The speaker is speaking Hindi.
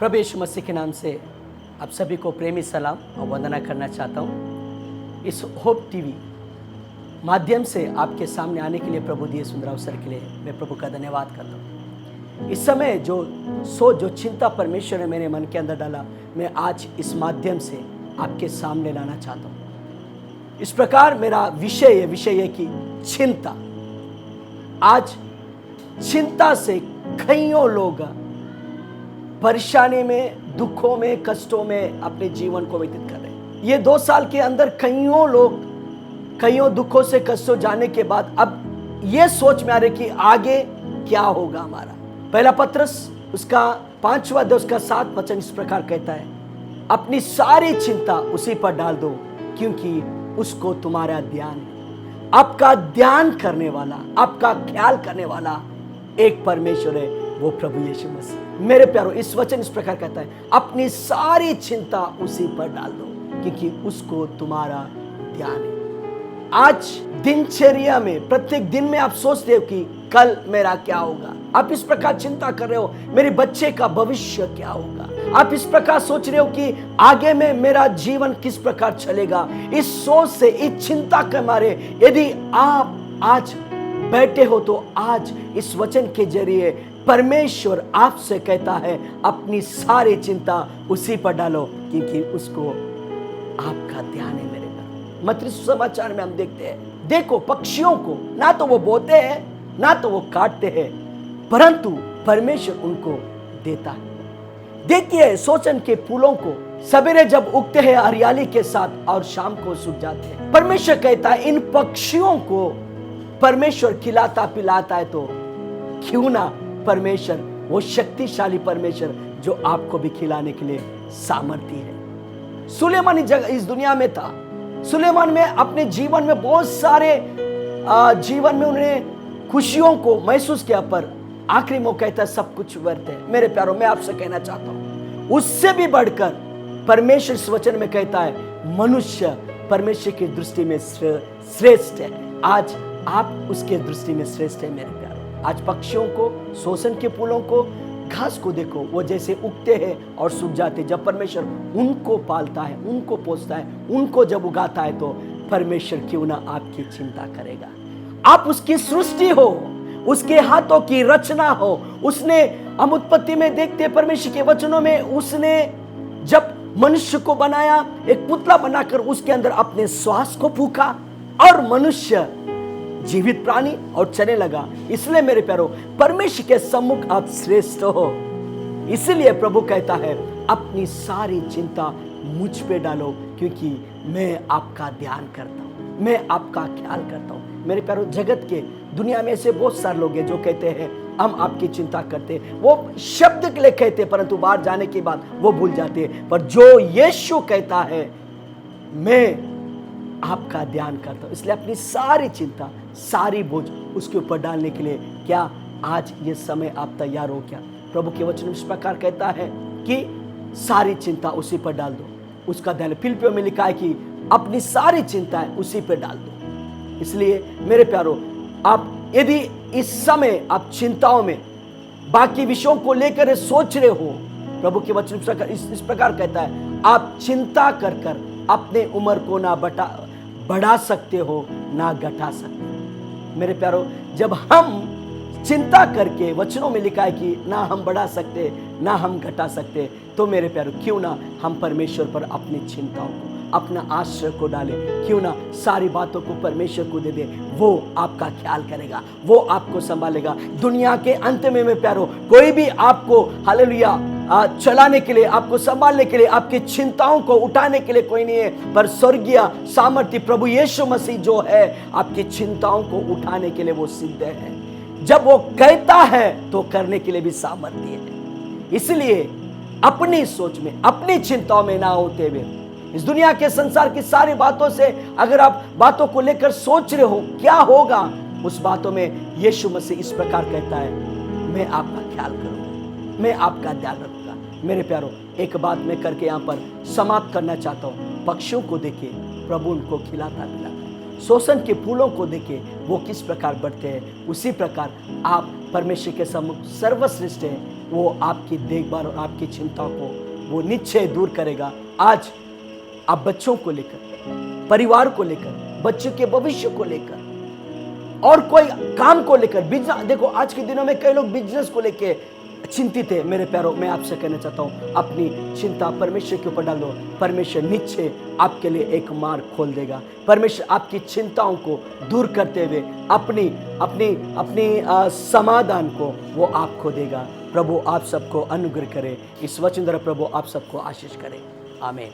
प्रभु यीशु मसीह के नाम से आप सभी को प्रेमी सलाम और वंदना करना चाहता हूँ। इस होप टीवी माध्यम से आपके सामने आने के लिए प्रभु दिए सुंदर अवसर के लिए मैं प्रभु का धन्यवाद करता हूँ। इस समय जो चिंता परमेश्वर ने मेरे मन के अंदर डाला, मैं आज इस माध्यम से आपके सामने लाना चाहता हूँ। इस प्रकार मेरा विषय है कि चिंता। आज चिंता से कईयों लोग परेशानी में, दुखों में, कष्टों में अपने जीवन को व्यतीत कर रहे हैं। ये 2 साल के अंदर कईयों लोग कईयों दुखों से, कष्टों जाने के बाद अब ये सोच में आ रहे कि आगे क्या होगा हमारा। पहला पत्रस उसका 5वां अध्याय उसका 7 वचन इस प्रकार कहता है, अपनी सारी चिंता उसी पर डाल दो क्योंकि उसको तुम्हारा ध्यान है। आपका ध्यान करने वाला, आपका ख्याल करने वाला एक परमेश्वर है, वो प्रभु यीशु मसीह। मेरे प्यारो, इस वचन इस प्रकार कहता है, अपनी सारी चिंता उसी पर डाल दो क्योंकि उसको तुम्हारा ध्यान है। आज दिनचर्या में प्रत्येक दिन में आप सोचते हो कि कल मेरा क्या होगा। आप इस प्रकार चिंता कर रहे हो, मेरे बच्चे का भविष्य क्या होगा। आप इस प्रकार सोच रहे हो कि आगे में मेरा जीवन किस प्रकार चलेगा। इस सोच से, इस चिंता के मारे यदि आप आज बैठे हो तो आज इस वचन के जरिए परमेश्वर आपसे कहता है, अपनी सारी चिंता उसी पर डालो क्योंकि उसको आपका ध्यान है। मेरे घर मत्ती सुसमाचार में हम देखते हैं, देखो पक्षियों को ना तो वो बोते हैं ना तो वो काटते हैं, परंतु परमेश्वर उनको देता है। देखिए सोसन के फूलों को, सवेरे जब उगते हैं हरियाली के साथ और शाम को सूख जाते हैं। परमेश्वर कहता है, इन पक्षियों को परमेश्वर खिलाता पिलाता है, तो क्यों ना परमेश्वर, वो शक्तिशाली परमेश्वर जो आपको भी खिलाने के लिए सामर्थ्य है। सुलेमान इस दुनिया में था। सुलेमान में अपने जीवन में बहुत सारे जीवन में उन्होंने खुशियों को महसूस किया, पर आखिरी में कहता है सब कुछ व्यर्थ है। मेरे प्यारों, मैं आपसे कहना चाहता हूं, उससे भी बढ़कर परमेश्वर इस वचन में कहता है, मनुष्य परमेश्वर की दृष्टि में श्रेष्ठ है। आज आप उसके दृष्टि में श्रेष्ठ है। मेरे प्यारों, आज पक्षियों को, सोसन के फूलों को, घास को देखो, वो जैसे उगते हैं और सूख जाते। जब परमेश्वर उनको पालता है, उनको पोसता है, उनको जब उगाता है, तो परमेश्वर क्यों ना आपकी चिंता करेगा। आप उसकी सृष्टि हो, उसके हाथों की रचना हो। उसने, हम उत्पत्ति में देखते हैं परमेश्वर के वचनों में, उसने जब मनुष्य को बनाया, एक पुतला बनाकर उसके अंदर अपने श्वास को फूंका और मनुष्य जीवित प्राणी और चलने लगा। इसलिए मेरे प्यारो, परमेश्वर के सम्मुख आप श्रेष्ठ हो। इसलिए प्रभु कहता है, अपनी सारी चिंता मुझ पे डालो क्योंकि मैं आपका ध्यान करता हूं, मैं आपका ख्याल करता हूं। मेरे प्यारो, जगत के, दुनिया में ऐसे बहुत सारे लोग हैं जो कहते हैं हम आपकी चिंता करते हैं। वो शब्द के लिए कहते हैं, परंतु बाहर जाने के बाद वो भूल जाते हैं। पर जो यीशु कहता है, मैं आपका ध्यान करता हूं, इसलिए अपनी सारी चिंता, सारी बोझ उसके ऊपर डालने के लिए क्या आज ये समय आप तैयार हो क्या? प्रभु के वचन इस प्रकार कहता है कि सारी चिंता उसी पर डाल दो, उसका ध्यान। फिलिपियों में लिखा है कि अपनी सारी चिंताएं उसी पर डाल दो। इसलिए मेरे प्यारो, आप यदि इस समय आप चिंताओं में बाकी विषयों को लेकर सोच रहे हो, प्रभु के वचन इस प्रकार कहता है, आप चिंता कर कर अपने उम्र को ना बढ़ा सकते हो ना घटा सकते हो। मेरे प्यारो, जब हम चिंता करके, वचनों में लिखा है कि ना हम बढ़ा सकते ना हम घटा सकते, तो मेरे प्यारो क्यों ना हम परमेश्वर पर अपनी चिंताओं को, अपना आश्रय को डालें। क्यों ना सारी बातों को परमेश्वर को दे दे, वो आपका ख्याल करेगा, वो आपको संभालेगा। दुनिया के अंत में मेरे प्यारो, कोई भी आपको हालेलुया चलाने के लिए, आपको संभालने के लिए, आपकी चिंताओं को उठाने के लिए कोई नहीं है, पर स्वर्गीय सामर्थ्य प्रभु यीशु मसीह जो है, आपकी चिंताओं को उठाने के लिए वो सिद्ध है। जब वो कहता है तो करने के लिए भी सामर्थ्य है। इसलिए अपनी सोच में, अपनी चिंताओं में ना होते हुए, इस दुनिया के संसार की सारी बातों से अगर आप बातों को लेकर सोच रहे हो क्या होगा, उस बातों में यीशु मसीह इस प्रकार कहता है, मैं आपका ख्याल करूंगा, मैं आपका ध्यान रखूंगा। मेरे प्यारो, एक बात मैं करके यहाँ पर समाप्त करना चाहता हूँ। पक्षियों को देखिए, प्रभु उनको खिलाता पिलाता है। सोसन के फूलों को देखिए, वो किस प्रकार बढ़ते हैं, उसी प्रकार आप परमेश्वर के सम्मुख सर्वश्रेष्ठ है, वो आपकी देखभाल और आपकी चिंता को वो निश्चय दूर करेगा। आज आप बच्चों को लेकर, परिवार को लेकर, बच्चों के भविष्य को लेकर और कोई काम को लेकर, बिजनेस, देखो आज के दिनों में कई लोग बिजनेस को लेकर चिंतित है। मेरे प्यारों, मैं आपसे कहना चाहता हूं, अपनी चिंता परमेश्वर के ऊपर डाल दो। परमेश्वर निश्चय आपके लिए एक मार्ग खोल देगा। परमेश्वर आपकी चिंताओं को दूर करते हुए अपनी अपनी अपनी समाधान को वो आपको देगा। प्रभु आप सबको अनुग्रह करे। इस वचन द्वारा प्रभु आप सबको आशीष करे। आमीन।